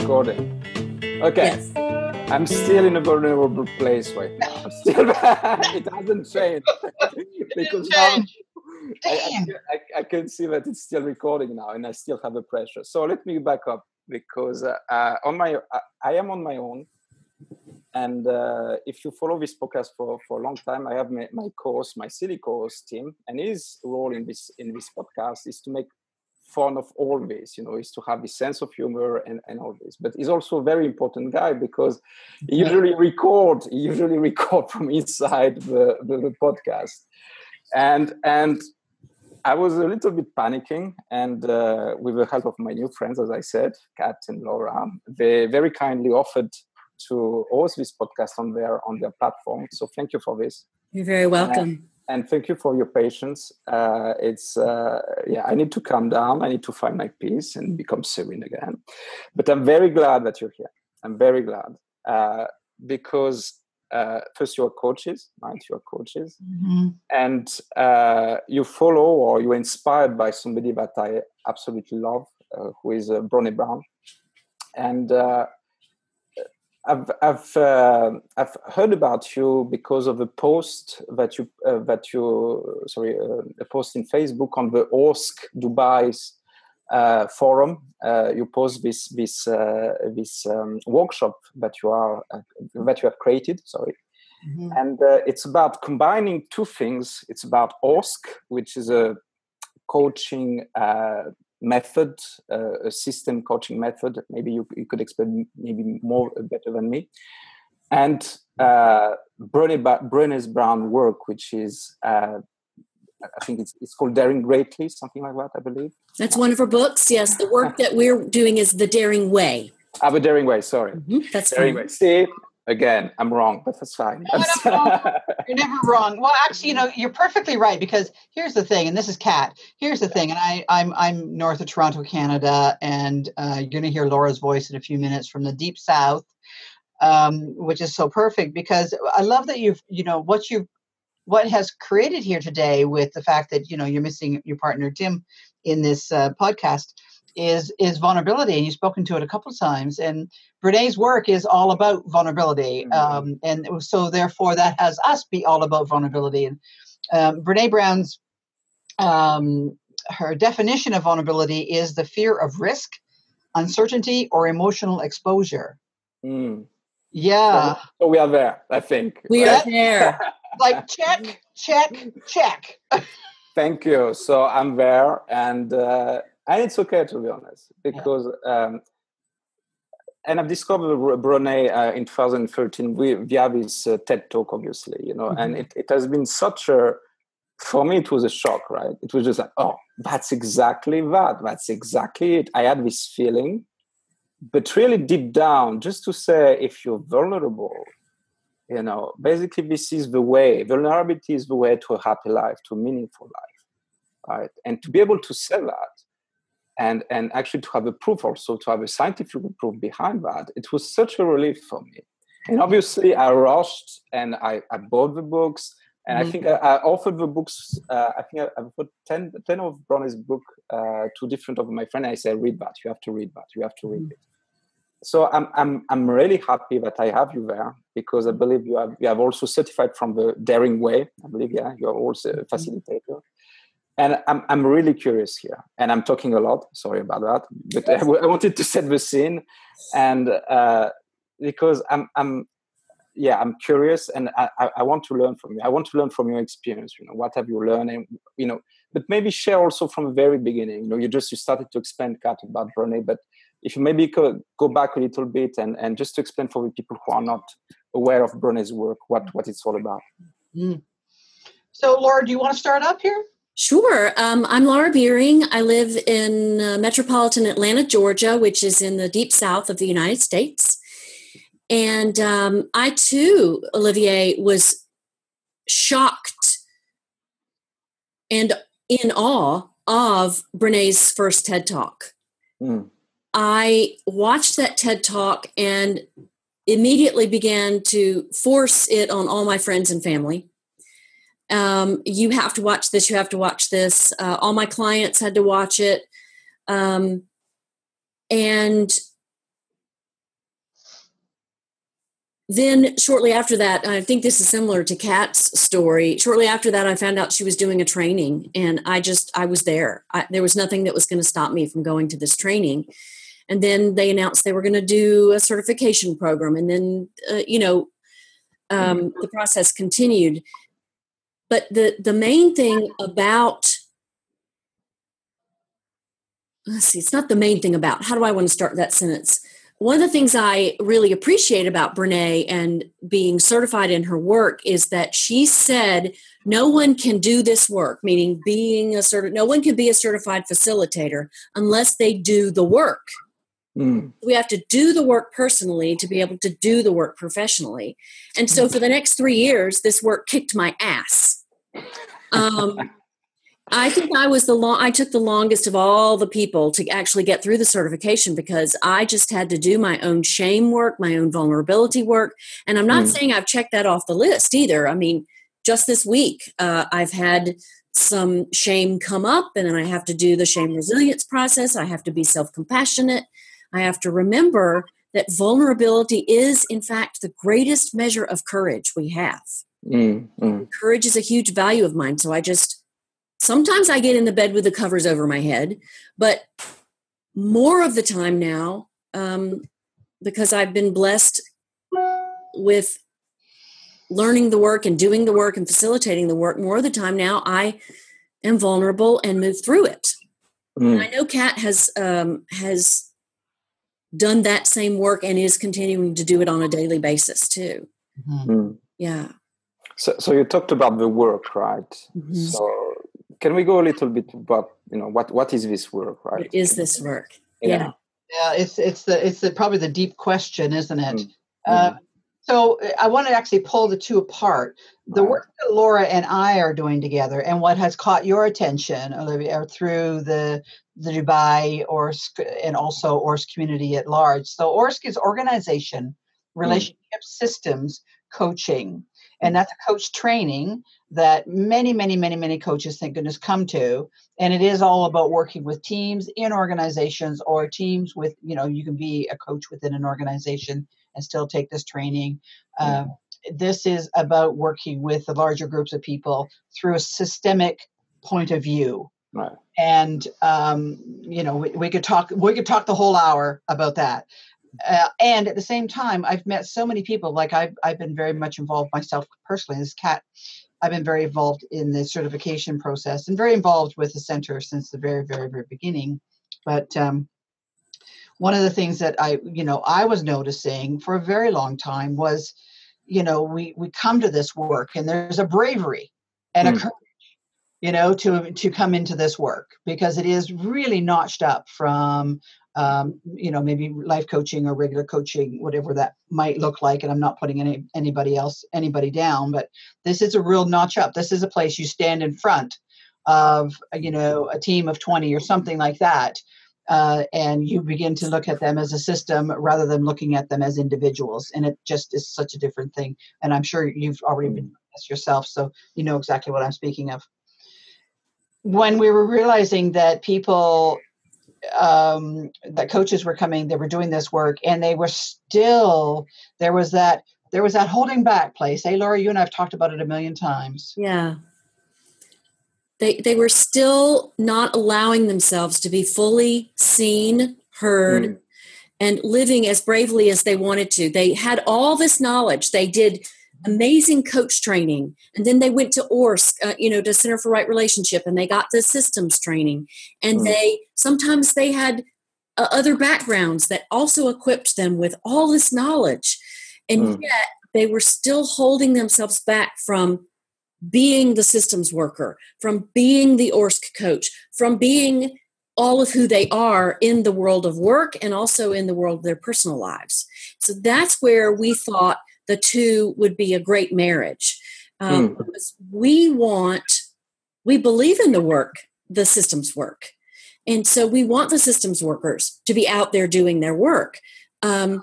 recording. Okay. Yes. I'm still in a vulnerable place right now. I'm still, it hasn't changed. Because now I can see that it's still recording now and I still have a pressure. So let me back up because I am on my own. And if you follow this podcast for a long time, I have my course, my silly course team, and his role in this podcast is to make fun of all this, is to have this sense of humor and all this. But he's also a very important guy because he usually record from inside the podcast. And I was a little bit panicking, and with the help of my new friends, as I said, Kat and Laura, they very kindly offered to host this podcast on their platform. So thank you for this. You're very welcome. And thank you for your patience. I need to calm down. I need to find my peace and become serene again. But I'm very glad that you're here. I'm very glad because first you're coaches, right? You're coaches. Mm-hmm. And you follow or you're inspired by somebody that I absolutely love, who is Brené Brown. And I've heard about you because of a post a post in Facebook on the OSC Dubai's forum. You post this workshop that you have created. Mm-hmm. And it's about combining two things. It's about OSC, which is a coaching method, a system coaching method. Maybe you could explain maybe more better than me. And Brené Brown work, which is I think it's called Daring Greatly, something like that, I believe. That's one of her books. Yes, the work that we're doing is The Daring Way. The Daring Way. Sorry, that's Daring fine. Way. See, again, I'm wrong, but that's fine. No. You're never wrong. Well, actually, you're perfectly right, because here's the thing, and this is Kat. Here's the thing, and I'm north of Toronto, Canada, and you're going to hear Laura's voice in a few minutes from the deep south, which is so perfect because I love that what has created here today with the fact that you're missing your partner Tim in this podcast is vulnerability, and you've spoken to it a couple of times. And Brené's work is all about vulnerability, and so therefore that has us be all about vulnerability. And Brené Brown's her definition of vulnerability is the fear of risk, uncertainty, or emotional exposure. Yeah, so we are there. I think we are there. Like check. Thank you. So I'm there, and it's okay, to be honest, because and I've discovered Brené in 2013 via this TED Talk, obviously, Mm-hmm. and it has been for me, it was a shock, right? It was just like, oh, that's exactly that. That's exactly it. I had this feeling, but really deep down, just to say, if you're vulnerable, basically this is the way. Vulnerability is the way to a happy life, to a meaningful life, right? And to be able to say that, and actually to have a proof also, to have a scientific proof behind that, it was such a relief for me. And obviously I rushed and I bought the books, and I think I offered the books, I think I put 10 of Brené's book to different of my friends. I said, read that, you have to read that, you have to read it. So I'm really happy that I have you there, because I believe you have also certified from the Daring Way. I believe, you're also a facilitator. And I'm really curious here, and I'm talking a lot. Sorry about that, but I wanted to set the scene, and because I'm curious, and I want to learn from you. I want to learn from your experience. What have you learned? And, but maybe share also from the very beginning. You started to explain, Kat, about Brené, but if you maybe could go back a little bit and just to explain for the people who are not aware of Brené's work, what it's all about. So, Laura, do you want to start up here? Sure. I'm Laura Biering. I live in metropolitan Atlanta, Georgia, which is in the deep south of the United States. And I, too, Olivier, was shocked and in awe of Brené's first TED Talk. I watched that TED Talk and immediately began to force it on all my friends and family. You have to watch this. You have to watch this. All my clients had to watch it. And then shortly after that, I think this is similar to Kat's story. Shortly after that, I found out she was doing a training, and I was there. There was nothing that was going to stop me from going to this training. And then they announced they were going to do a certification program. And then, the process continued. But the main thing about, it's not the main thing about, how do I want to start that sentence? One of the things I really appreciate about Brené and being certified in her work is that she said no one can do this work, meaning no one can be a certified facilitator unless they do the work. We have to do the work personally to be able to do the work professionally. And so for the next 3 years, this work kicked my ass. I think I took the longest of all the people to actually get through the certification, because I just had to do my own shame work, my own vulnerability work. And I'm not saying I've checked that off the list either. I mean, just this week, I've had some shame come up, and then I have to do the shame resilience process. I have to be self-compassionate. I have to remember that vulnerability is, in fact, the greatest measure of courage we have. Courage is a huge value of mine. So sometimes I get in the bed with the covers over my head, but more of the time now, because I've been blessed with learning the work and doing the work and facilitating the work, more of the time now I am vulnerable and move through it. And I know Kat has done that same work and is continuing to do it on a daily basis too. Yeah. So you talked about the work, right? So can we go a little bit about, what is this work, right? What is this work? Yeah, it's probably the deep question, isn't it? So I want to actually pull the two apart. The work that Laura and I are doing together, and what has caught your attention, Olivia, through the Dubai ORSC and also ORSC community at large. So ORSC is organization, relationship systems, coaching. And that's a coach training that many, many, many, many coaches, thank goodness, come to. And it is all about working with teams in organizations, or teams with, you can be a coach within an organization and still take this training. This is about working with the larger groups of people through a systemic point of view. Right. And, we could talk the whole hour about that. And at the same time, I've met so many people. Like I've been very much involved myself personally. As Kat, I've been very involved in the certification process and very involved with the center since the very, very, very beginning. But one of the things that I was noticing for a very long time was, we come to this work and there's a bravery and a courage, to come into this work, because it is really notched up from maybe life coaching or regular coaching, whatever that might look like. And I'm not putting anybody down, but this is a real notch up. This is a place you stand in front of, a team of 20 or something like that. And you begin to look at them as a system rather than looking at them as individuals. And it just is such a different thing. And I'm sure you've already been this yourself, so you know exactly what I'm speaking of. When we were realizing that people, that coaches were coming, they were doing this work, and they were still, there was that holding back place. Hey, Laura, you and I have talked about it a million times. Yeah. They were still not allowing themselves to be fully seen, heard, and living as bravely as they wanted to. They had all this knowledge. They did amazing coach training, and then they went to ORSC, to Center for Right Relationship, and they got the systems training. And sometimes they had other backgrounds that also equipped them with all this knowledge, and yet they were still holding themselves back from being the systems worker, from being the ORSC coach, from being all of who they are in the world of work and also in the world of their personal lives. So that's where we thought the two would be a great marriage. We believe in the work, the systems work. And so we want the systems workers to be out there doing their work. And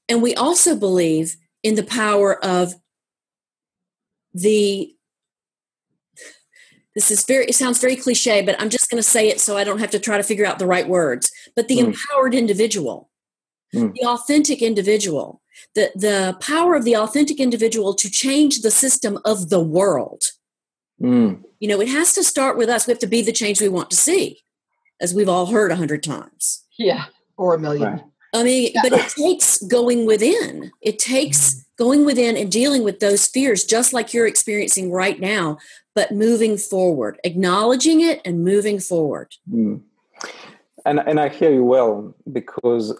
we also believe in the power of it sounds very cliche, but I'm just going to say it so I don't have to try to figure out the right words. But the empowered individual, the authentic individual. The power of the authentic individual to change the system of the world. It has to start with us. We have to be the change we want to see, as we've all heard 100 times. Yeah, or 1,000,000. Right. I mean, but it takes going within. It takes going within and dealing with those fears, just like you're experiencing right now, but moving forward, acknowledging it and moving forward. And I hear you well, because,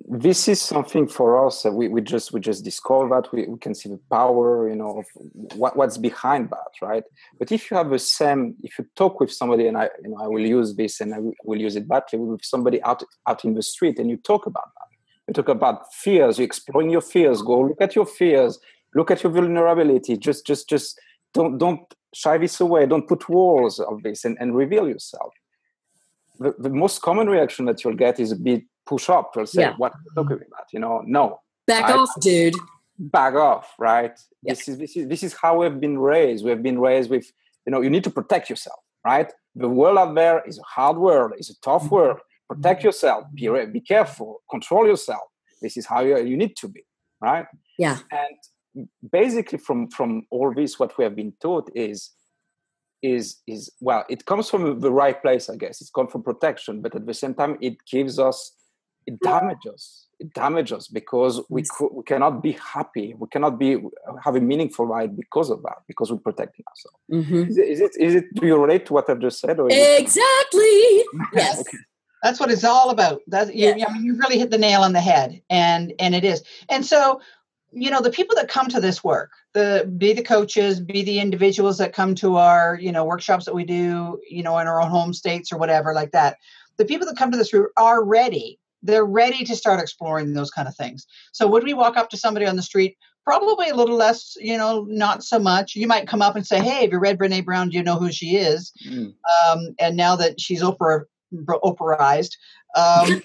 this is something for us. We just discover that we can see the power, of what's behind that, right? But if you have if you talk with somebody, and I will use this, and I will use it badly, with somebody out in the street, and you talk about that. You talk about fears. You're exploring your fears. Go look at your fears. Look at your vulnerability. Just don't shy this away. Don't put walls of this, and reveal yourself. The most common reaction that you'll get is a bit push up. You'll say, "What are you talking about?" No. Back right? off, dude. Back off, right? Yeah. This is how we've been raised. We've been raised with, you need to protect yourself, right? The world out there is a hard world. It's a tough world. Protect yourself. Be careful. Control yourself. This is how you need to be, right? Yeah. And basically, from all this, what we have been taught is it comes from the right place, I guess. It's come from protection, but at the same time, it damages us because we cannot be happy. We cannot have a meaningful life because of that, because we're protecting ourselves. Is it? Do you relate to what I've just said? Or exactly. Yes. Okay. That's what it's all about. You really hit the nail on the head, and it is. And so, the people that come to this work, be the coaches, be the individuals that come to our, workshops that we do, in our own home states or whatever like that. The people that come to this route are ready. They're ready to start exploring those kind of things. So would we walk up to somebody on the street? Probably a little less, not so much. You might come up and say, "Hey, have you read Brené Brown? Do you know who she is?" And now that she's Oprahized, a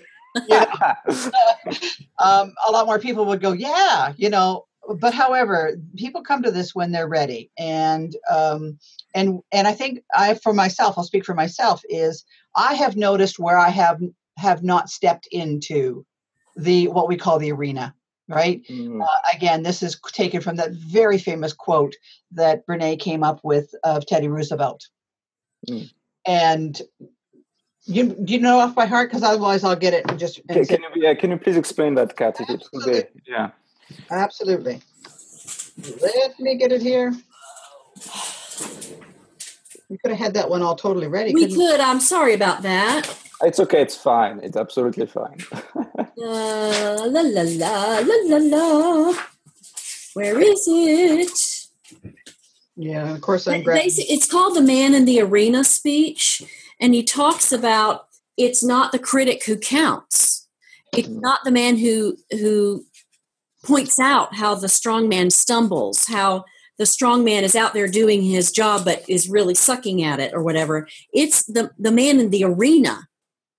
lot more people would go, "Yeah, But however, people come to this when they're ready, and I think I'll speak for myself, is I have noticed where I have not stepped into what we call the arena, right? Again, this is taken from that very famous quote that Brené came up with of Teddy Roosevelt. And you know off by heart, because otherwise I'll get it and just. Can you please explain that, Kat? Yeah. Absolutely. Let me get it here. We could have had that one all totally ready. We could. I'm sorry about that. It's okay. It's fine. It's absolutely fine. La la la la la la. Where is it? Yeah, of course it's called the Man in the Arena speech, and he talks about it's not the critic who counts. It's not the man who points out how the strong man stumbles, how the strong man is out there doing his job but is really sucking at it or whatever. It's the man in the arena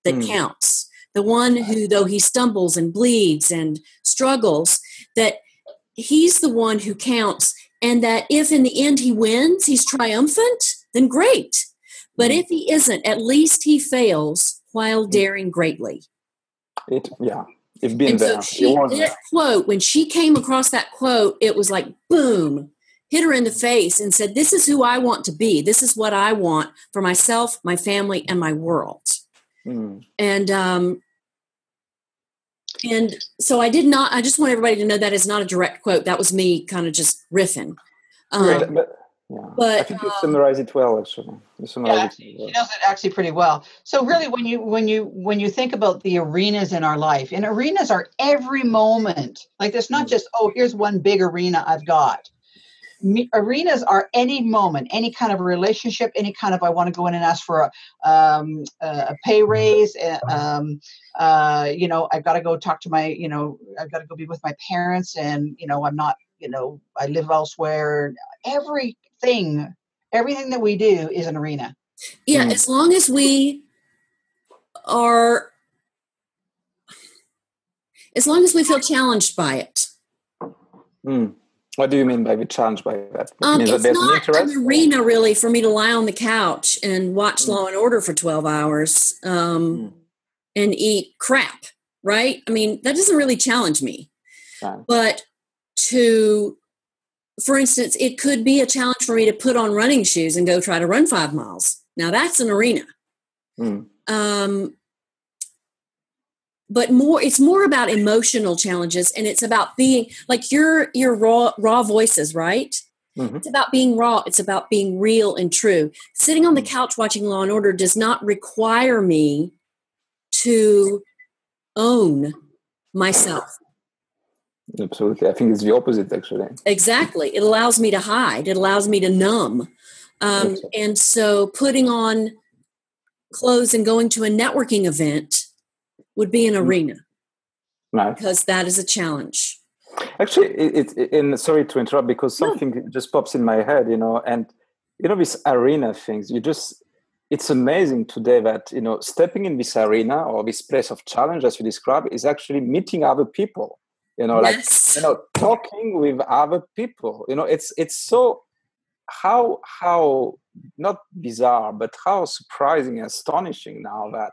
that counts. The one who, though he stumbles and bleeds and struggles, that he's the one who counts, and that if in the end he wins, he's triumphant, then great. But if he isn't, at least he fails while daring greatly. It's been there. That quote, when she came across that quote, it was like, boom, hit her in the face and said, this is who I want to be. This is what I want for myself, my family, and my world. And so I just want everybody to know that is not a direct quote. That was me kind of just riffing. But I think you summarized it well, actually. She knows it actually pretty well. So really, when you think about the arenas in our life, and arenas are every moment. Like, there's not just, here's one big arena I've got. Arenas are any moment, any kind of a relationship, any kind of, I want to go in and ask for a pay raise. I've got to go talk to my, I've got to go be with my parents, and I'm not, I live elsewhere. Everything that we do is an arena. Yeah, as long as we feel challenged by it. What do you mean by the challenge by that? It's not an arena, really, for me to lie on the couch and watch Law and Order for 12 hours and eat crap. right? I mean, that doesn't really challenge me. Right. But for instance, it could be a challenge for me to put on running shoes and go try to run 5 miles. Now that's an arena. But it's more about emotional challenges, and it's about being like your raw voices, right? Mm-hmm. It's about being raw. It's about being real and true. Sitting on the couch watching Law and Order does not require me to own myself. Absolutely. I think it's the opposite, actually. Exactly. It allows me to hide. It allows me to numb. And so putting on clothes and going to a networking event would be an arena. Right. Because that is a challenge. Actually, and sorry to interrupt, because something just pops in my head, and, this arena things, it's amazing today that, stepping in this arena or this place of challenge, as you describe, is actually meeting other people. Yes. Talking with other people, it's so how not bizarre, but how surprising and astonishing now that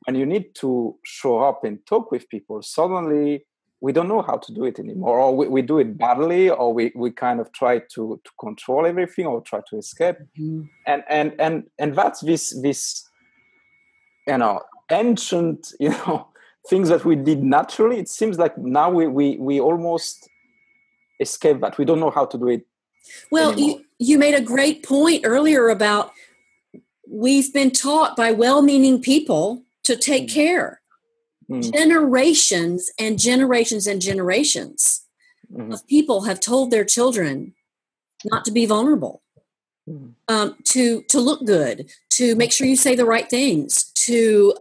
when you need to show up and talk with people, suddenly we don't know how to do it anymore, or we do it badly, or we kind of try to control everything or try to escape. Mm-hmm. And that's this ancient, things that we did naturally. It seems like now we almost escape that. We don't know how to do it. Well, you made a great point earlier about we've been taught by well-meaning people to take care. Generations and generations and generations of people have told their children not to be vulnerable, to look good, to make sure you say the right things, to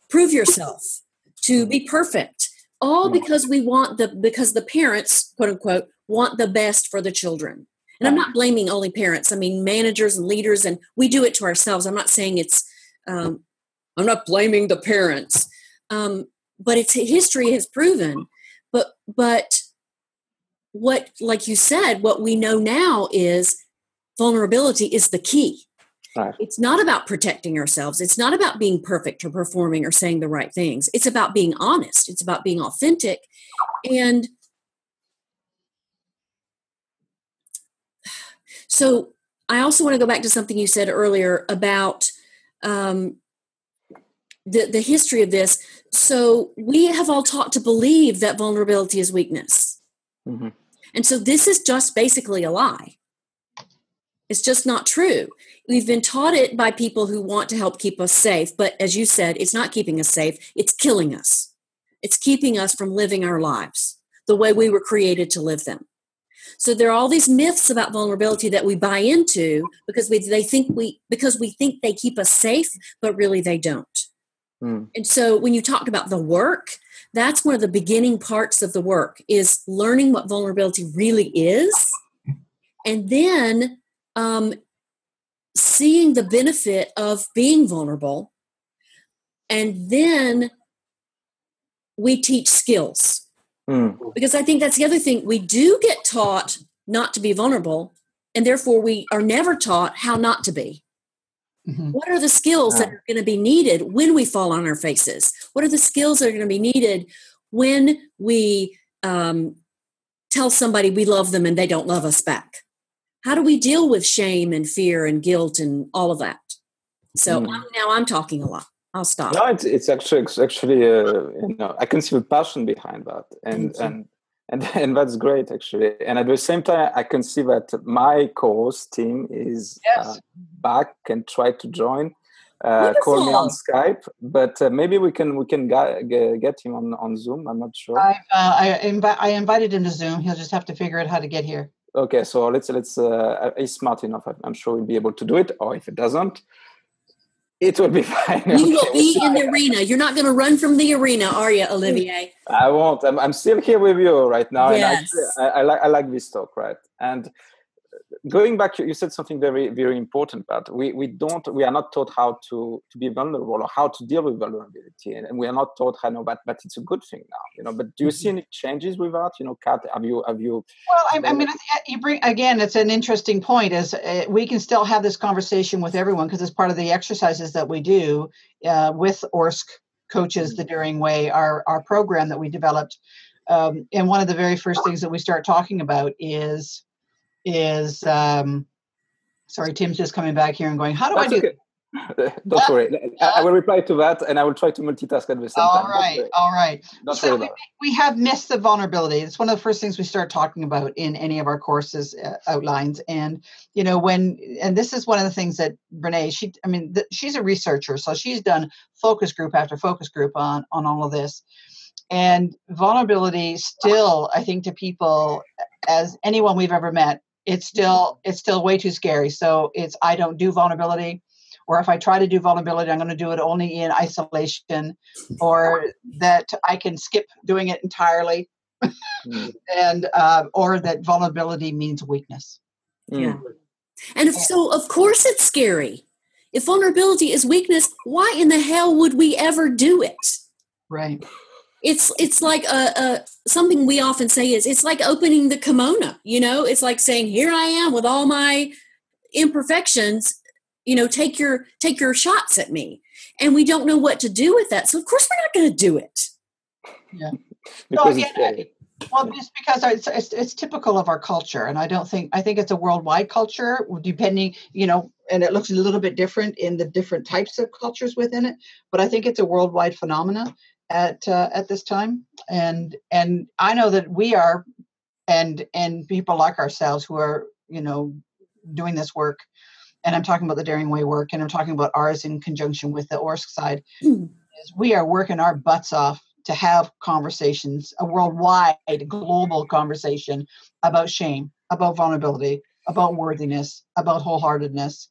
prove yourself, to be perfect, all because because the parents, quote unquote, want the best for the children. And I'm not blaming only parents. I mean, managers and leaders, and we do it to ourselves. I'm not saying it's, I'm not blaming the parents, but history has proven. But what, like you said, what we know now is vulnerability is the key. Right. It's not about protecting ourselves. It's not about being perfect or performing or saying the right things. It's about being honest. It's about being authentic. And so I also want to go back to something you said earlier about the history of this. So we have all taught to believe that vulnerability is weakness. Mm-hmm. And so this is just basically a lie. It's just not true. We've been taught it by people who want to help keep us safe. But as you said, it's not keeping us safe. It's killing us. It's keeping us from living our lives the way we were created to live them. So there are all these myths about vulnerability that we buy into because we think they keep us safe, but really they don't. And so when you talked about the work, that's one of the beginning parts of the work is learning what vulnerability really is, and then seeing the benefit of being vulnerable. And then we teach skills. Because I think that's the other thing. We do get taught not to be vulnerable, and therefore we are never taught how not to be. Mm-hmm. What are the skills that are going to be needed when we fall on our faces? What are the skills that are going to be needed when we tell somebody we love them and they don't love us back? How do we deal with shame and fear and guilt and all of that? So now I'm talking a lot. I'll stop. No, it's actually I can see the passion behind that, and that's great actually. And at the same time, I can see that my co-host team is back and try to join. Call me on Skype, but maybe we can get him on Zoom. I'm not sure. I invited him to Zoom. He'll just have to figure out how to get here. Okay, so let's. He's smart enough. I'm sure he'll be able to do it. Or if it doesn't, it will be fine. You will be in the arena. You're not going to run from the arena, are you, Olivier? I won't. I'm still here with you right now. Yes. And I like this talk, right? And going back, you said something very, very important, but we are not taught how to be vulnerable or how to deal with vulnerability. And we are not taught how, but it's a good thing now, but do you see any changes with that? Kat, have you? Well, I mean, you bring, again, it's an interesting point is we can still have this conversation with everyone because it's part of the exercises that we do with ORSC coaches the Daring Way, our program that we developed. And one of the very first things that we start talking about is sorry, Tim's just coming back here and going, how do I do okay. Don't worry. I will reply to that, and I will try to multitask at the same time. All right. Don't worry about it. We have myths of vulnerability. It's one of the first things we start talking about in any of our courses outlines. And, and this is one of the things that Brené, she's a researcher, so she's done focus group after focus group on all of this. And vulnerability still, I think, to people, as anyone we've ever met, it's still way too scary. So I don't do vulnerability, or if I try to do vulnerability, I'm going to do it only in isolation, or that I can skip doing it entirely, and or that vulnerability means weakness. Yeah, and so of course it's scary. If vulnerability is weakness, why in the hell would we ever do it? Right. It's like something we often say is it's like opening the kimono. It's like saying, here I am with all my imperfections. Take your shots at me, and we don't know what to do with that. So of course we're not going to do it. Yeah. Just because it's typical of our culture, and I think it's a worldwide culture, depending, and it looks a little bit different in the different types of cultures within it. But I think it's a worldwide phenomena at this time, and I know that we are, and people like ourselves who are doing this work, and I'm talking about the Daring Way work, and I'm talking about ours in conjunction with the ORSC side, is we are working our butts off to have conversations, a worldwide, global conversation about shame, about vulnerability, about worthiness, about wholeheartedness,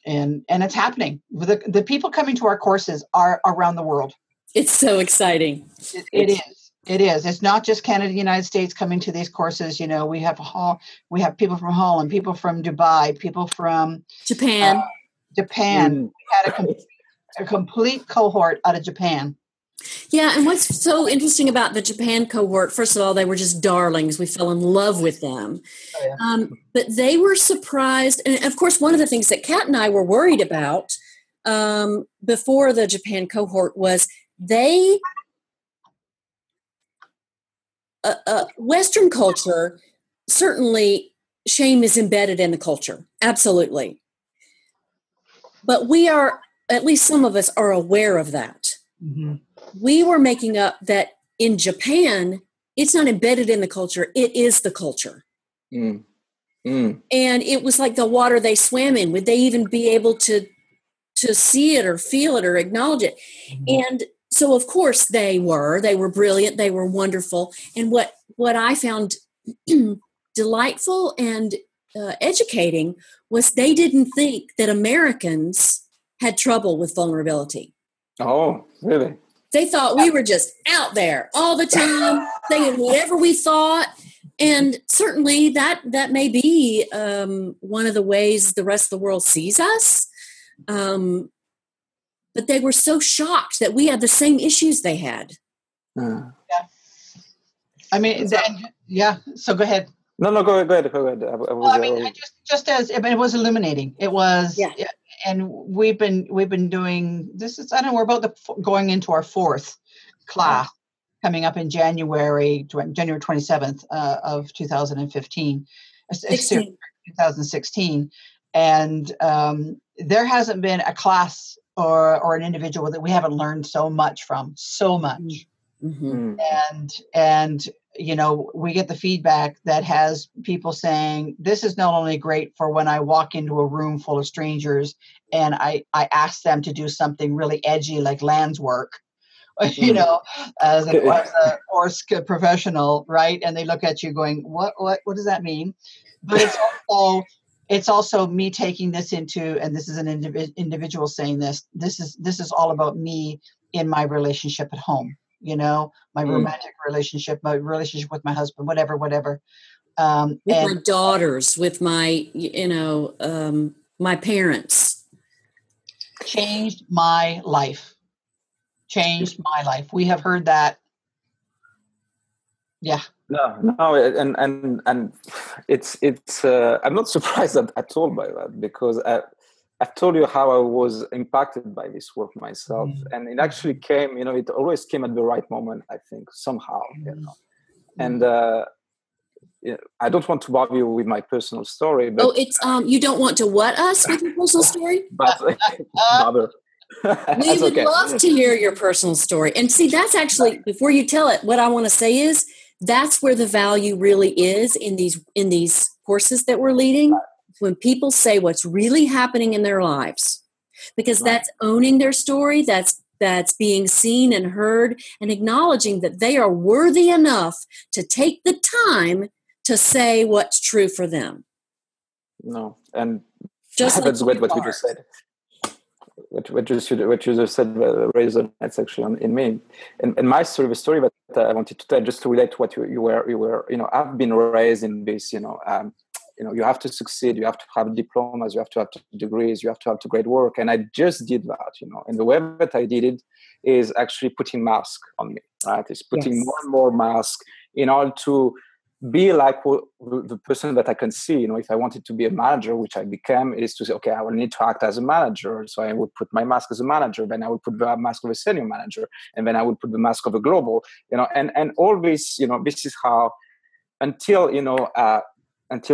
and it's happening. The people coming to our courses are around the world. It's so exciting. It is. It's not just Canada, United States coming to these courses. We have people from Holland, people from Dubai, people from Japan. We had a complete cohort out of Japan. Yeah, and what's so interesting about the Japan cohort, first of all, they were just darlings. We fell in love with them. Oh, yeah. But they were surprised. And of course, one of the things that Kat and I were worried about before the Japan cohort was Western culture, certainly shame is embedded in the culture. Absolutely. But we are, at least some of us are aware of that. Mm-hmm. We were making up that in Japan, it's not embedded in the culture. It is the culture. Mm. Mm. And it was like the water they swam in. Would they even be able to see it or feel it or acknowledge it? Mm-hmm. And so, of course, they were brilliant. They were wonderful. And what I found delightful and educating was they didn't think that Americans had trouble with vulnerability. Oh, really? They thought we were just out there all the time, saying whatever we thought. And certainly that may be one of the ways the rest of the world sees us. But they were so shocked that we had the same issues they had. Yeah. I mean, so go ahead. No, go ahead. It was illuminating. It was, yeah. And we've been doing this. We're about going into our fourth class coming up in January 27th of 2015, 2016, and there hasn't been a class or an individual that we haven't learned so much from, mm-hmm. and we get the feedback that has people saying, this is not only great for when I walk into a room full of strangers and I ask them to do something really edgy like lands work, as an ORSC professional, right? And they look at you going, what does that mean? But it's also me taking this into, and this is an individual saying this is all about me in my relationship at home. My romantic relationship, my relationship with my husband, whatever. With my daughters, with my, my parents. Changed my life. We have heard that. Yeah. No, and it's I'm not surprised at all by that, because I've told you how I was impacted by this work myself, and it actually came. It always came at the right moment. I think somehow, and. I don't want to bother you with my personal story, but it's you don't want to what us with your personal story? But bother. We would love to hear your personal story. And see, that's actually, before you tell it, what I want to say is that's where the value really is in these courses that we're leading. When people say what's really happening in their lives, because that's owning their story, that's being seen and heard, and acknowledging that they are worthy enough to take the time to say what's true for them. No, and just that's what you just said. What you just said resonates actually in me. And my story, the story that I wanted to tell, just to relate to what you were. I've been raised in this. You have to succeed. You have to have diplomas. You have to have degrees. You have to have great work. And I just did that. And the way that I did it is actually putting mask on me. Right? It's putting more and more mask in order to be like the person that I can see. If I wanted to be a manager, which I became, is to say, okay, I will need to act as a manager. So I would put my mask as a manager. Then I would put the mask of a senior manager. And then I would put the mask of a global, and all this, this is how, until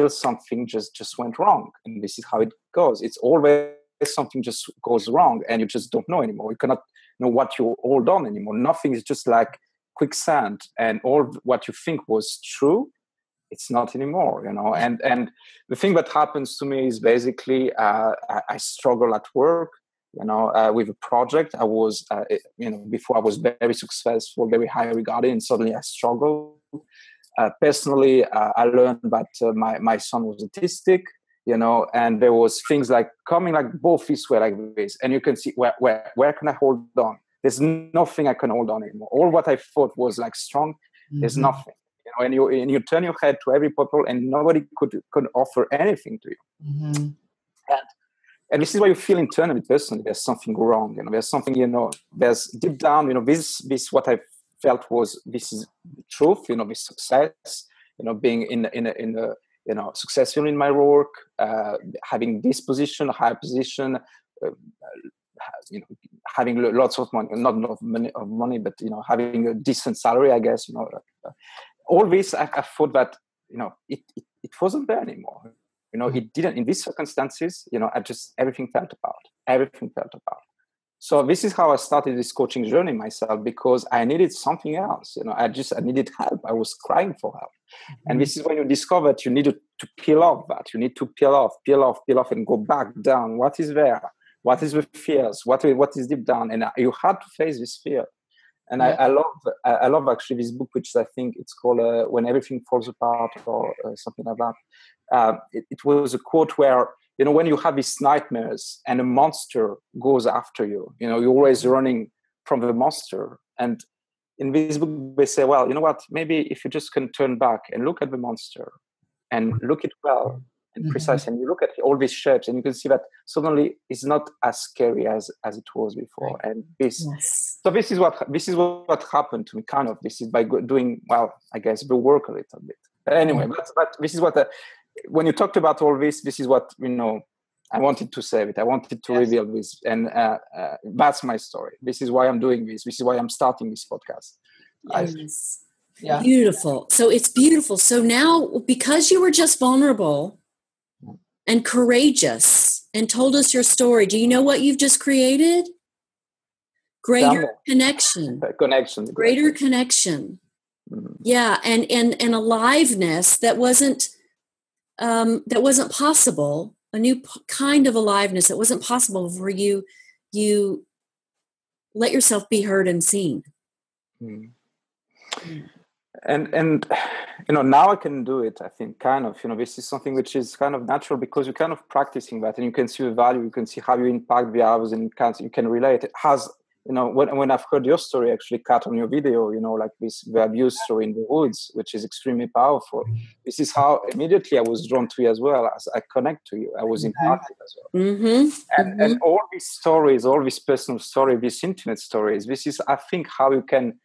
something just went wrong. And this is how it goes. It's always something just goes wrong and you just don't know anymore. You cannot know what you hold on anymore. Nothing is just like quicksand, and all what you think was true, it's not anymore, and the thing that happens to me is basically I struggle at work, with a project. I was, before I was very successful, very high regarded, and suddenly I struggle. Personally, I learned that my son was autistic, and there was things like coming like both this way like this, and you can see where can I hold on? There's nothing I can hold on anymore. All what I thought was like strong, there's nothing. And you turn your head to every people, and nobody could offer anything to you. Mm-hmm. And this is why you feel internally, personally, there's something wrong. There's something, there's deep down, this what I felt was, this is the truth, this success, being in a successful in my work, having this position, a high position, having lots of money, not enough money, but having a decent salary, I guess. All this, I thought that it wasn't there anymore. It didn't. In these circumstances, everything fell apart. Everything fell apart. So this is how I started this coaching journey myself, because I needed something else. I needed help. I was crying for help. Mm-hmm. And this is when you discover that you need to peel off that. You need to peel off, and go back down. What is there? What is the fears? What is deep down? And you had to face this fear. And I love actually this book, which I think it's called "When Everything Falls Apart" or something like that. It was a quote where, when you have these nightmares and a monster goes after you, you're always running from the monster. And in this book, they say, well, you know what? Maybe if you just can turn back and look at the monster and look it well and precise, and you look at all these shapes, and you can see that suddenly it's not as scary as it was before. And so this is what happened to me. Kind of, this is by doing, well, I guess, the work a little bit. Anyway, but this is what when you talked about all this, this is what I wanted to say it. I wanted to reveal this, and that's my story. This is why I'm doing this. This is why I'm starting this podcast. Yes. Yeah. Beautiful. So it's beautiful. So now, because you were just vulnerable and courageous and told us your story, do you know what you've just created? Greater connection. Greater connection. Mm-hmm. Yeah, and aliveness that wasn't possible. A new kind of aliveness that wasn't possible for you. You let yourself be heard and seen. Mm. And now I can do it. I think kind of, this is something which is kind of natural, because you're kind of practicing that, and you can see the value, you can see how you impact the others, and you can relate. It has, when I've heard your story, actually, Kat, on your video, like the abuse story in the woods, which is extremely powerful. This is how immediately I was drawn to you as well, as I connect to you. I was impacted as well. Mm-hmm. And all these stories, all these personal stories, these intimate stories, this is, I think, how you can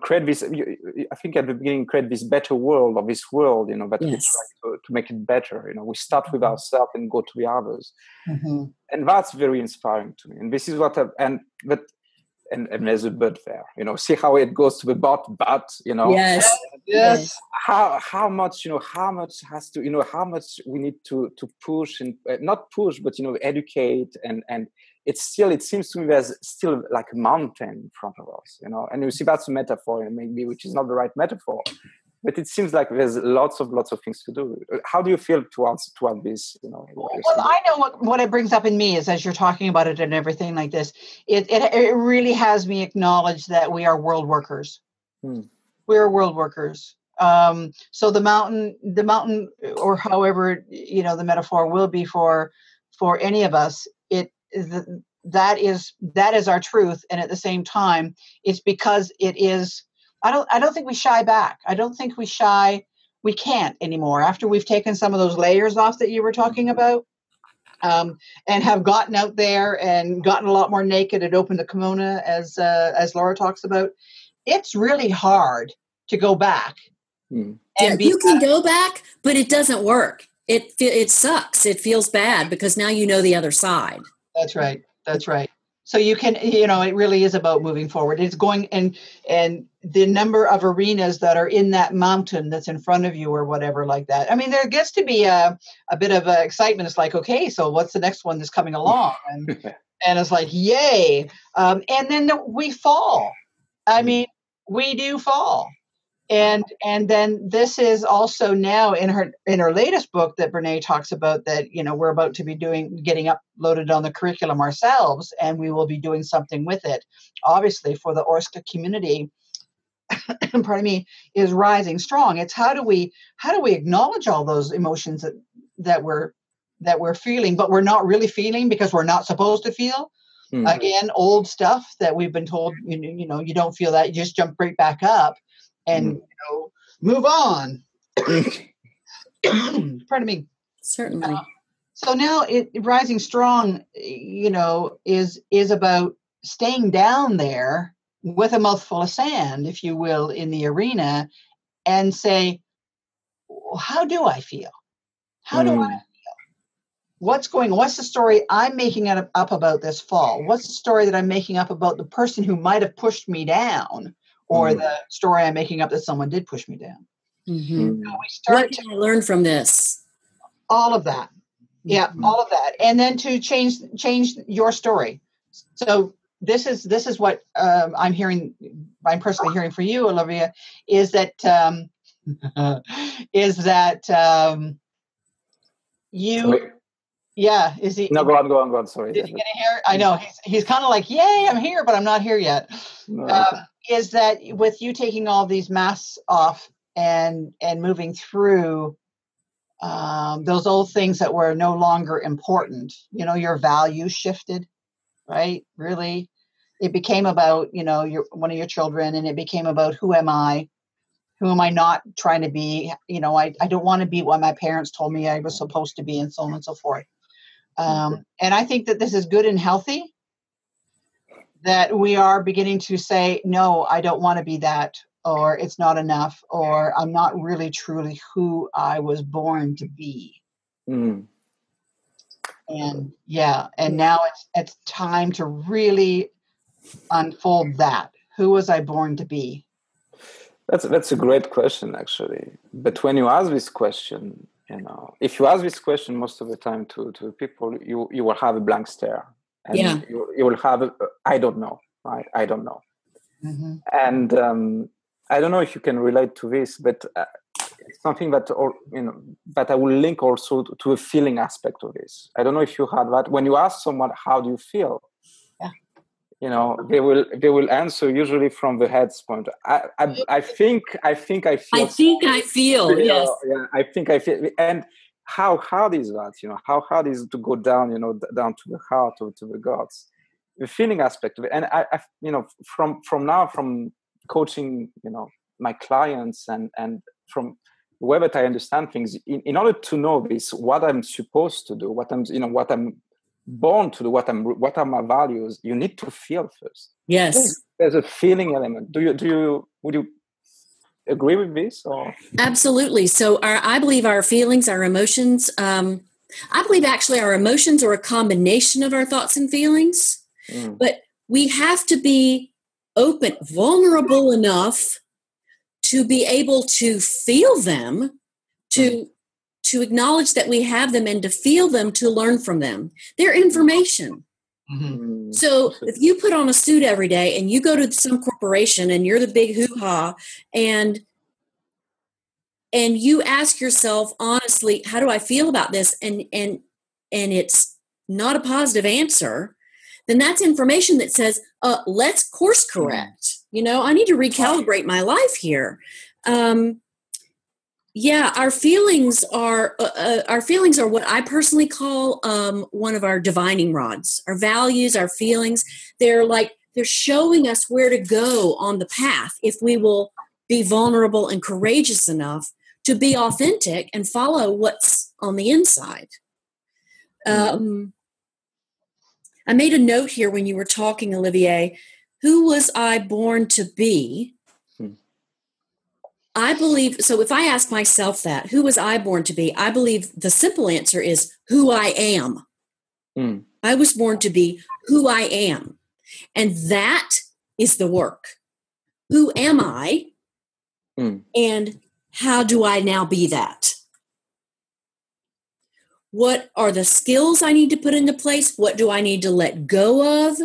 create this. I think at the beginning, create this better world, or this world, that we try to make it better. We start with ourselves and go to the others, and that's very inspiring to me. And this is what and there's a but there. See how it goes to the but. Yes. How much has to how much we need to push and not push, but educate and. It seems to me there's still like a mountain in front of us, and you see that's a metaphor maybe, which is not the right metaphor, but it seems like there's lots of things to do. How do you feel towards this? Well, I know what it brings up in me is, as you're talking about it and everything like this, it really has me acknowledge that we are world workers. We are world workers. So the mountain, or however the metaphor will be for any of us, that is our truth, and at the same time, it's because it is. I don't think we shy back. I don't think we shy. We can't anymore after we've taken some of those layers off that you were talking about, and have gotten out there and gotten a lot more naked and opened the kimono, as Laura talks about. It's really hard to go back. And you can go back, but it doesn't work. It sucks. It feels bad because now you know the other side. That's right. So you can, it really is about moving forward. It's going and the number of arenas that are in that mountain that's in front of you or whatever like that. I mean, there gets to be a bit of excitement. It's like, okay, so what's the next one that's coming along? And it's like, yay. And then we fall. I mean, we do fall. And then this is also now in her latest book that Brené talks about that, we're about to be getting uploaded on the curriculum ourselves, and we will be doing something with it, obviously, for the Orska community, pardon me, is rising strong. It's how do we acknowledge all those emotions that we're feeling, but we're not really feeling because we're not supposed to feel. Again, old stuff that we've been told, you don't feel that, you just jump right back up. And move on. Pardon me. Certainly. So now rising strong, is about staying down there with a mouthful of sand, if you will, in the arena, and say, how do I feel? How do I feel? What's the story I'm making up about this fall? What's the story that I'm making up about the person who might have pushed me down? Or the story I'm making up that someone did push me down. What can I learn from this? All of that. Yeah, all of that. And then to change your story. So this is what I'm personally hearing for you, Olivia, is that you... Yeah, is he? No, go on. Sorry. Is he going to hear? I know he's kind of like, yay, I'm here, but I'm not here yet. No. Is that with you taking all these masks off and moving through those old things that were no longer important? Your values shifted, right? Really, it became about one of your children, and it became about who am I? Who am I not trying to be? I don't want to be what my parents told me I was supposed to be, and so on and so forth. And I think that this is good and healthy, that we are beginning to say, no, I don't want to be that, or it's not enough, or I'm not really truly who I was born to be. And now it's time to really unfold that. Who was I born to be? That's a great question, actually. But when you ask this question, if you ask this question most of the time to people, you will have a blank stare. And you will have I don't know, right? I don't know. And I don't know if you can relate to this, but it's something that that I will link also to a feeling aspect of this. I don't know if you had that. When you ask someone, how do you feel? They will answer usually from the head's point. I think I feel. I think I feel. Yes. Yeah, I think I feel. And how hard is that? How hard is it to go down? Down to the heart or to the guts. The feeling aspect of it. And I from coaching, my clients and from the way that I understand things, in order to know this, what I'm supposed to do, what I'm born to do what are my values, you need to feel first. Yes. There's a feeling element. Would you agree with this? Or? Absolutely. So I believe our feelings, our emotions, I believe actually our emotions are a combination of our thoughts and feelings, but we have to be open, vulnerable enough to be able to feel them, to acknowledge that we have them and to feel them, to learn from them. They're information. Mm-hmm. So if you put on a suit every day and you go to some corporation and you're the big hoo-ha and you ask yourself honestly, how do I feel about this? And it's not a positive answer, then that's information that says, let's course correct. I need to recalibrate my life here. Our feelings are what I personally call one of our divining rods. Our values, our feelings, they're showing us where to go on the path if we will be vulnerable and courageous enough to be authentic and follow what's on the inside. I made a note here when you were talking, Olivier. Who was I born to be? I believe, so if I ask myself that, who was I born to be? I believe the simple answer is who I am. I was born to be who I am. And that is the work. Who am I? And how do I now be that? What are the skills I need to put into place? What do I need to let go of?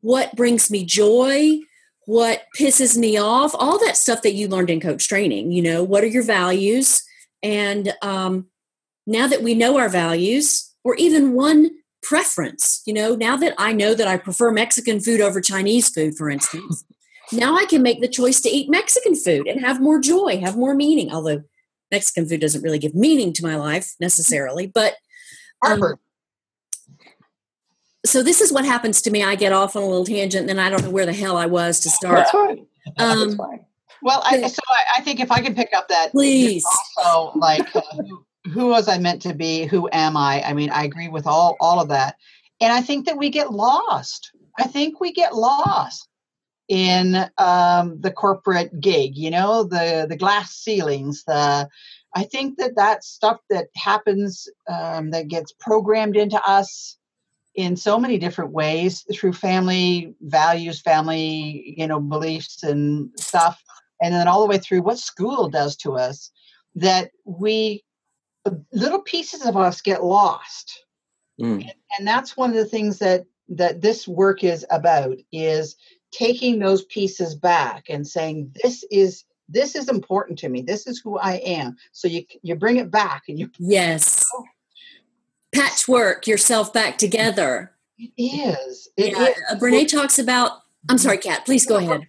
What brings me joy? What pisses me off? All that stuff that you learned in coach training. What are your values? And now that we know our values, or even one preference, now that I know that I prefer Mexican food over Chinese food, for instance, now I can make the choice to eat Mexican food and have more joy, have more meaning, although Mexican food doesn't really give meaning to my life necessarily. But so this is what happens to me. I get off on a little tangent, and then I don't know where the hell I was to start. That's fine. That's fine. Well, I think if I can pick up that, please. Also, who was I meant to be? Who am I? I mean, I agree with all of that, and I think that we get lost. I think we get lost in the corporate gig. The glass ceilings. I think that stuff that happens that gets programmed into us in so many different ways through family values, family, beliefs and stuff. And then all the way through what school does to us, that little pieces of us get lost. And that's one of the things that this work is about, is taking those pieces back and saying, this is important to me. This is who I am. So you bring it back and you. Yes. Patchwork yourself back together. It is. Brené talks about, I'm sorry, Kat, please go ahead.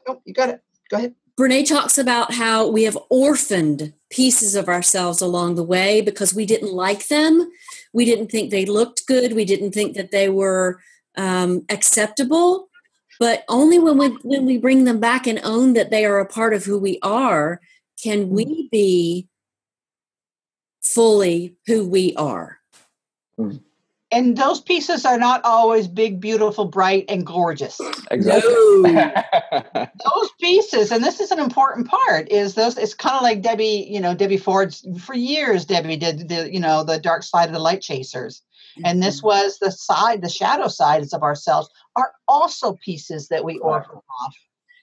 No, you got it. Go ahead. Brené talks about how we have orphaned pieces of ourselves along the way because we didn't like them. We didn't think they looked good. We didn't think that they were acceptable. But only when we bring them back and own that they are a part of who we are, can we be fully who we are. And those pieces are not always big, beautiful, bright, and gorgeous. Exactly. No. Those pieces, and this is an important part, is those. It's kind of like Debbie Ford's. For years, Debbie did the dark side of the light chasers, and this was the shadow sides of ourselves are also pieces that we orphan off,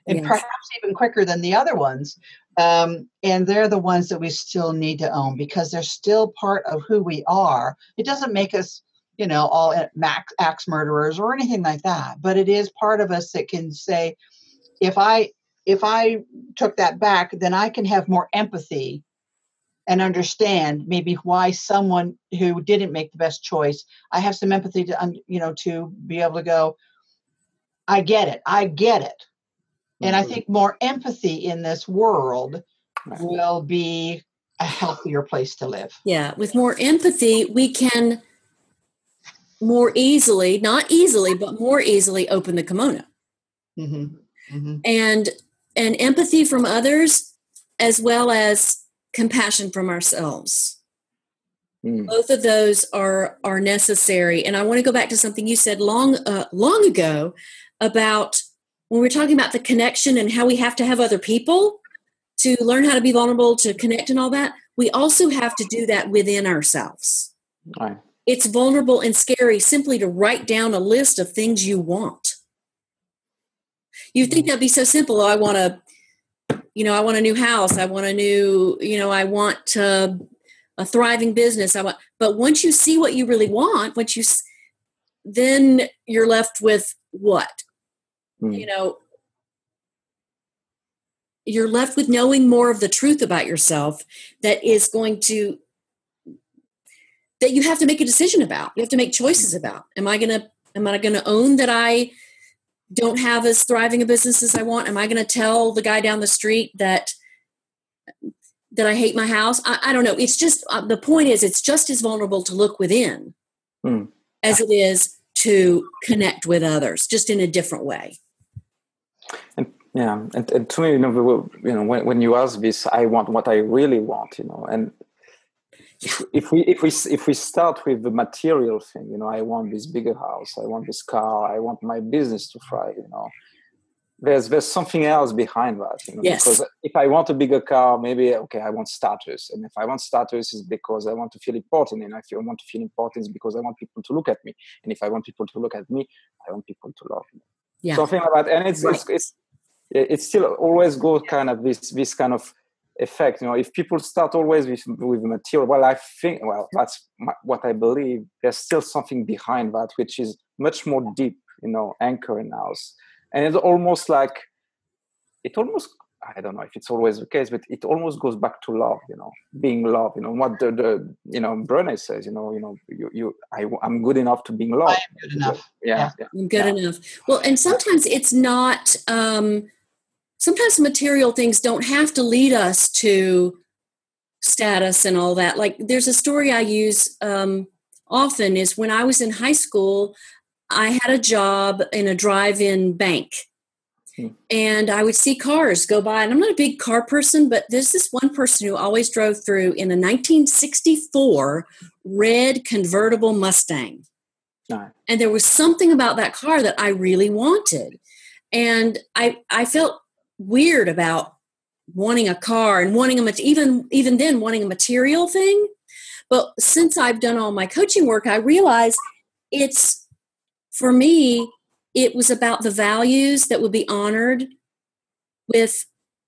and perhaps even quicker than the other ones. And they're the ones that we still need to own because they're still part of who we are. It doesn't make us, all axe murderers or anything like that. But it is part of us that can say, if I took that back, then I can have more empathy and understand maybe why someone who didn't make the best choice. I have some empathy to be able to go, I get it. And I think more empathy in this world will be a healthier place to live. Yeah. With more empathy, we can more easily, not easily, but more easily open the kimono. Mm-hmm. Mm-hmm. And empathy from others, as well as compassion from ourselves. Both of those are necessary. And I want to go back to something you said long ago about when we're talking about the connection and how we have to have other people to learn how to be vulnerable, to connect and all that. We also have to do that within ourselves. Right. It's vulnerable and scary simply to write down a list of things you want. You think that'd be so simple. I want a new house. I want I want a thriving business. But once you see what you really want, then you're left with what? You're left with knowing more of the truth about yourself that you have to make a decision about. You have to make choices about. Am I going to own that I don't have as thriving a business as I want? Am I going to tell the guy down the street that I hate my house? I don't know. It's just, the point is, it's just as vulnerable to look within as it is to connect with others, just in a different way. And to me, when you ask this, I want what I really want, and if we start with the material thing, I want this bigger house, I want this car, I want my business to thrive, there's something else behind that, yes. Because if I want a bigger car, maybe, okay, I want status. And if I want status, it's because I want to feel important. And if I want to feel important, it's because I want people to look at me. And if I want people to look at me, I want people to love me. Yeah. Something like that. And it still always goes kind of this kind of effect. If people start always with material, that's what I believe. There's still something behind that, which is much more deep, anchor in us. And it's almost I don't know if it's always the case, but it almost goes back to love, being loved, what the Brené says, I'm good enough to being loved. I am good enough. Yeah. I'm good enough. Well, and sometimes it's not, sometimes material things don't have to lead us to status and all that. Like there's a story I use often is when I was in high school, I had a job in a drive-in bank and I would see cars go by, and I'm not a big car person, but there's this one person who always drove through in a 1964 red convertible Mustang. Right. And there was something about that car that I really wanted. And I felt weird about wanting a car and wanting even then wanting a material thing. But since I've done all my coaching work, I realized for me, it was about the values that would be honored with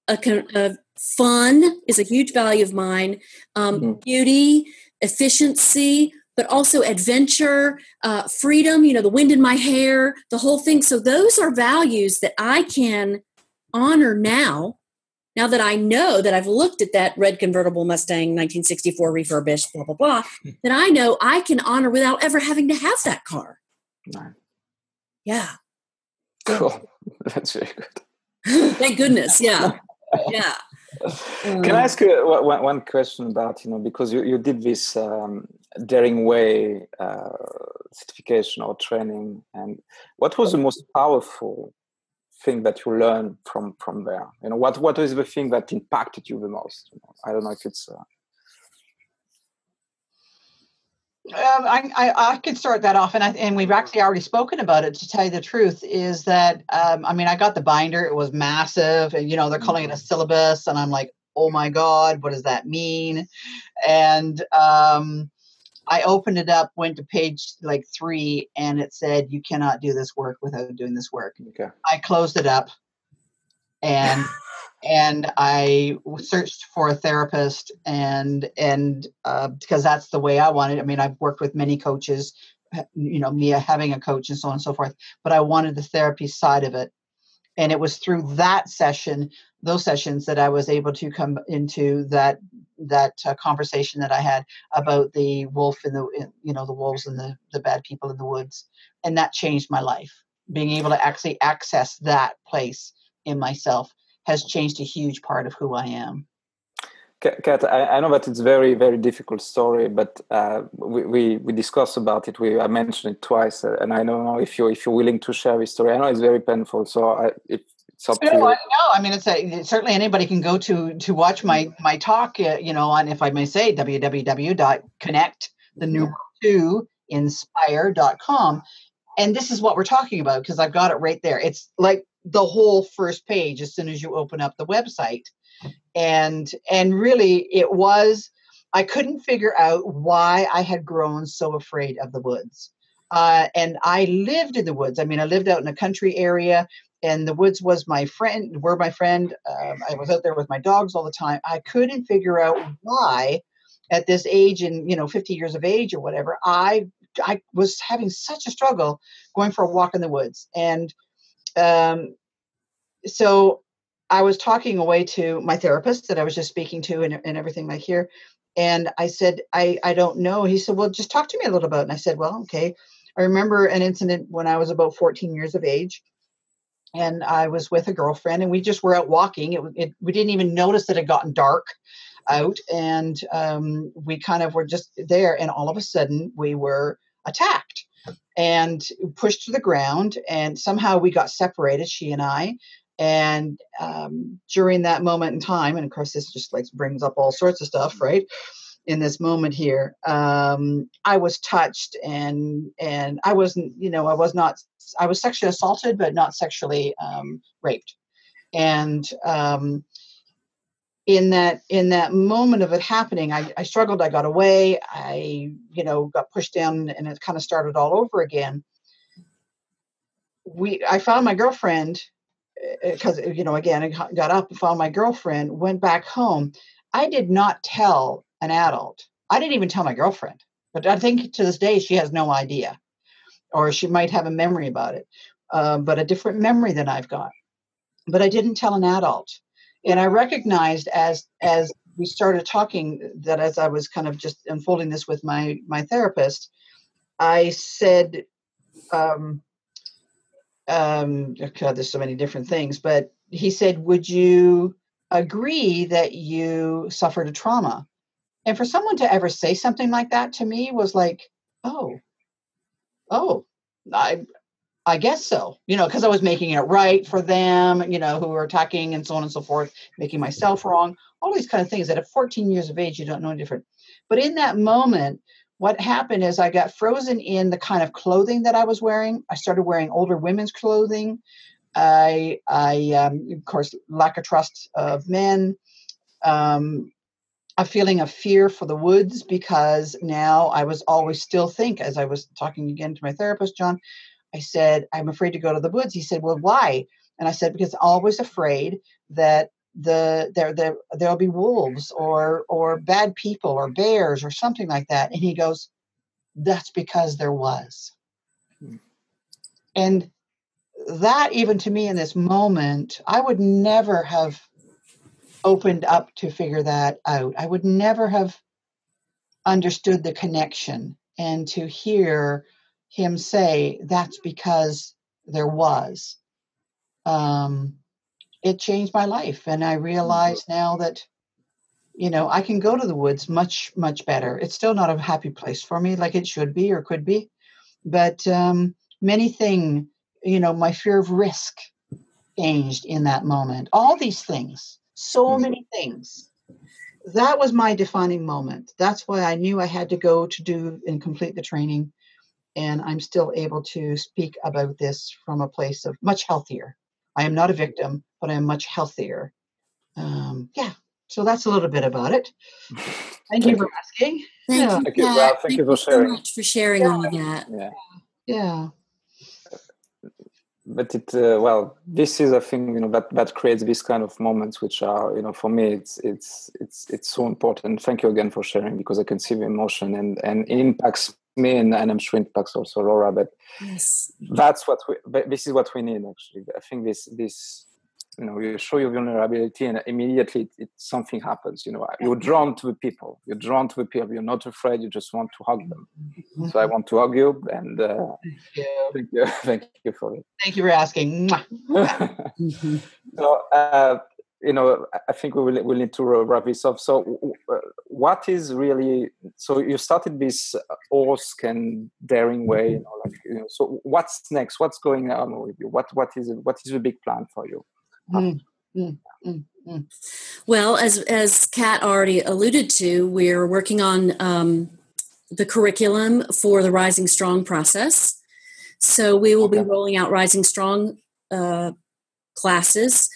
a fun is a huge value of mine, beauty, efficiency, but also adventure, freedom, the wind in my hair, the whole thing. So those are values that I can honor now that I know that I've looked at that red convertible Mustang 1964 refurbished, blah, blah, blah, that I know I can honor without ever having to have that car. Right. Yeah. Cool. That's very good. Thank goodness. Yeah. Yeah. Can I ask you one question about, because you did this Daring Way certification or training, and what was the most powerful thing that you learned from there? What is the thing that impacted you the most? I don't know if it's... I could start that off, and we've actually already spoken about it. To tell you the truth, is that I got the binder. It was massive, and they're calling it a syllabus, and I'm like, oh my God, what does that mean? And I opened it up, went to page 3, and it said, "You cannot do this work without doing this work." Okay. I closed it up, and I searched for a therapist, and because that's the way I wanted. I've worked with many coaches, me having a coach and so on and so forth, but I wanted the therapy side of it. And it was through those sessions that I was able to come into that conversation that I had about the wolf and the wolves and the bad people in the woods. And that changed my life. Being able to actually access that place in myself has changed a huge part of who I am. Kat, I know that it's a very, very difficult story, but we discussed about it. I mentioned it twice, and I don't know if you're willing to share this story. I know it's very painful, so it's It's up to you. No, I mean, it's certainly anybody can go to watch my talk, on, if I may say, www.connect2inspire.com. And this is what we're talking about, because I've got it right there. It's like the whole first page as soon as you open up the website. And really I couldn't figure out why I had grown so afraid of the woods. And I lived in the woods. I mean, I lived out in a country area, and the woods were my friend. I was out there with my dogs all the time. I couldn't figure out why at this age, and 50 years of age or whatever, I was having such a struggle going for a walk in the woods. And so I was talking away to my therapist that I was just speaking to and everything like here. And I said, I don't know. He said, well, just talk to me a little about it. And I said, well, okay. I remember an incident when I was about 14 years of age, and I was with a girlfriend, and we just were out walking. We didn't even notice that it had gotten dark out, and we kind of were just there, and all of a sudden we were attacked and pushed to the ground, and somehow we got separated, she and I. And during that moment in time, and of course this just like brings up all sorts of stuff, right? In this moment here, I was touched, and I wasn't, I was sexually assaulted, but not sexually raped. And in that moment of it happening, I struggled. I got away. I, got pushed down, and it kind of started all over again. I found my girlfriend, because, again, I got up and found my girlfriend, went back home. I did not tell an adult. I didn't even tell my girlfriend, but I think to this day she has no idea, or she might have a memory about it, but a different memory than I've got. But I didn't tell an adult. And I recognized as we started talking that as I was kind of just unfolding this with my therapist, I said, God, there's so many different things, but he said, would you agree that you suffered a trauma? And for someone to ever say something like that to me was like, oh, I guess so, because I was making it right for them, who were attacking and so on and so forth, making myself wrong, all these kind of things that at 14 years of age, you don't know any different. But in that moment, what happened is I got frozen in the kind of clothing that I was wearing. I started wearing older women's clothing. I of course, lack of trust of men, a feeling of fear for the woods, because now I was always still think, as I was talking again to my therapist, John, I said, I'm afraid to go to the woods. He said, well, why? And I said, because I'm always afraid that there'll be wolves or bad people or bears or something like that. And he goes, that's because there was. And that, even to me in this moment, I would never have opened up to figure that out. I would never have understood the connection, and to hear him say that's because there was, it changed my life. And I realize now that, I can go to the woods much, much better. It's still not a happy place for me like it should be or could be, but many things, my fear of risk changed in that moment. All these things, so many things. That was my defining moment. That's why I knew I had to go to do and complete the training. And I'm still able to speak about this from a place of much healthier. I am not a victim, but I am much healthier. So that's a little bit about it. Thank you for asking. Thank you. Well, thank you for sharing. So much for sharing all of that. Yeah. But this is a thing, that creates these kind of moments, which are, for me, it's so important. Thank you again for sharing, because I can see the emotion and it impacts me, and I'm sure it impacts also Laura. But yes, this is what we need, actually. I think this, you show your vulnerability, and immediately something happens. You're drawn to the people. You're not afraid. You just want to hug them. So I want to hug you, and thank you for it. Thank you for asking. So, I think we'll need to wrap this up. So, what is really? So you started this awe and daring way. So what's next? What's going on with you? What is the big plan for you? Mm, mm, mm, mm. Well, as Kat already alluded to, we're working on the curriculum for the Rising Strong process. So we will be rolling out Rising Strong classes.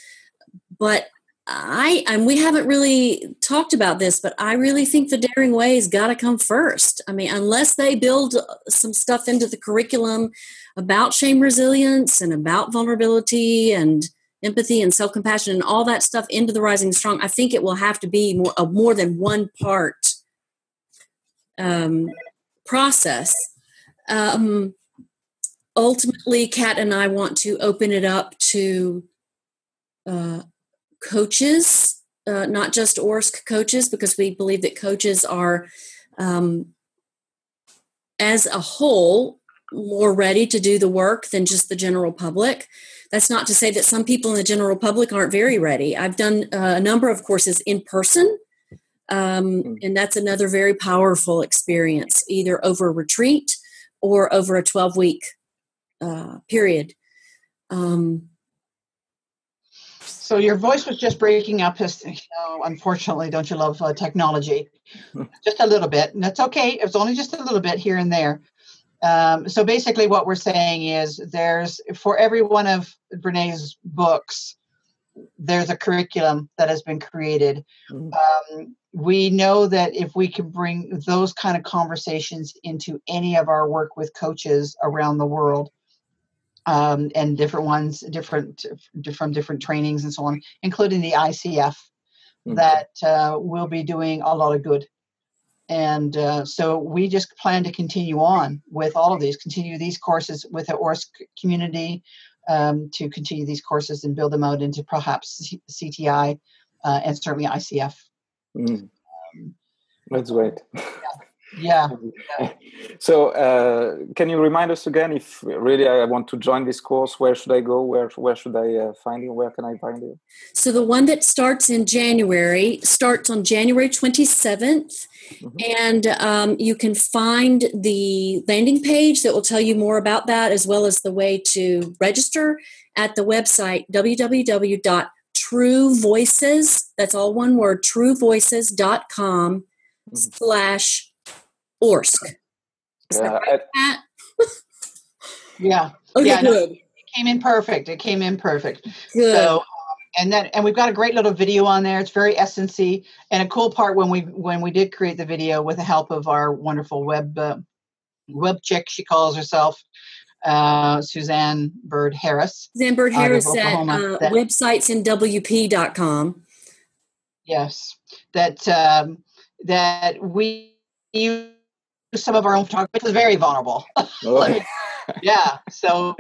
But we haven't really talked about this, but I really think the Daring Way's got to come first. I mean, unless they build some stuff into the curriculum about shame resilience and about vulnerability and empathy and self-compassion and all that stuff into the Rising Strong, I think it will have to be more than one part process. Ultimately, Kat and I want to open it up to coaches, not just ORSC coaches, because we believe that coaches are, as a whole, more ready to do the work than just the general public. That's not to say that some people in the general public aren't very ready. I've done a number of courses in person, and that's another very powerful experience, either over a retreat or over a 12-week period. So your voice was just breaking up. Unfortunately, don't you love technology? Just a little bit, and that's okay. It's only just a little bit here and there. So basically what we're saying is there's, for every one of Brené's books, there's a curriculum that has been created. We know that if we can bring those kind of conversations into any of our work with coaches around the world, and different ones, from different trainings and so on, including the ICF, that will be doing a lot of good. And so we just plan to continue on with all of these, continue these courses with the ORSC community, to continue these courses and build them out into perhaps CTI and certainly ICF. That's great. Yeah. So can you remind us again, if really I want to join this course, where should I go? Where should I find you? Where can I find you? So the one that starts on January 27th. And you can find the landing page that will tell you more about that, as well as the way to register at the website www.truevoices, that's all one word, truevoices.com/ORSC. Is that right, Pat? Yeah. Okay, yeah, good. It came in perfect. Good. So, and we've got a great little video on there. It's very essency, and a cool part when we did create the video with the help of our wonderful web chick, she calls herself, Suzanne Bird Harris. Suzanne Bird Harris at websitesinwp.com. Yes, that we use some of our own photography, which is very vulnerable. Yeah, so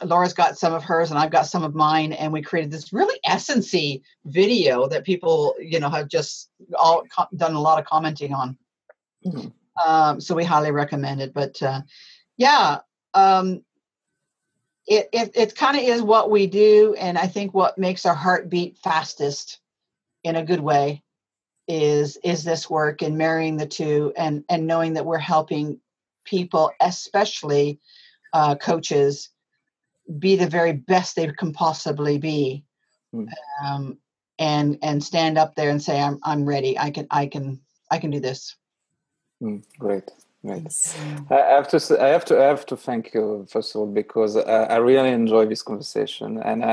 Laura's got some of hers and I've got some of mine, and we created this really essency video that people have just all done a lot of commenting on. So we highly recommend it. But it kind of is what we do, and I think what makes our heart beat fastest in a good way is this work and marrying the two, and knowing that we're helping people, especially coaches, be the very best they can possibly be, and stand up there and say, I'm ready. I can do this. Great. I have to thank you, first of all, because I really enjoy this conversation, and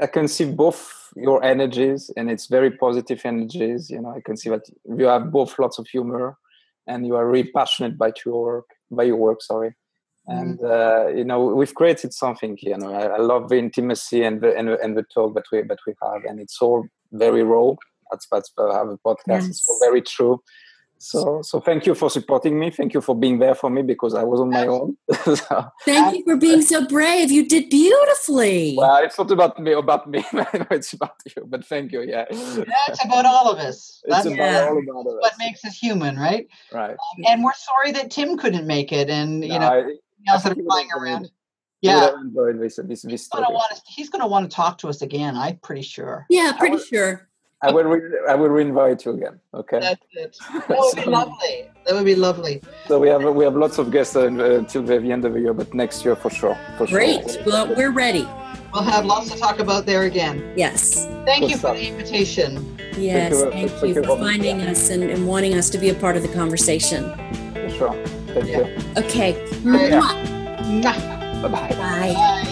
I can see both your energies, and it's very positive energies. I can see that you have both lots of humor, and you are really passionate by your work. And we've created something here. I love the intimacy and the talk that we have, and it's all very raw. That's have a podcast. Yes. It's all very true. So thank you for supporting me. Thank you for being there for me, because I was on my own. Thank you for being so brave. You did beautifully. Well, it's not about me. It's about you. But thank you. Yeah. It's about all of us. All about us. What makes us human, right? Right. And we're sorry that Tim couldn't make it, and else that are flying around. Yeah. This he's going to want to talk to us again. I'm pretty sure. Yeah, pretty sure. I will re-invite you again. Okay. That's it. That would be lovely. That would be lovely. So we have lots of guests until the end of the year, but next year for sure. Great. Well, we're ready. We'll have lots to talk about there again. Yes. Thank you for the invitation. Yes, thank you for finding us and wanting us to be a part of the conversation. For sure. Thank you. Okay. Bye. Bye-bye. Bye.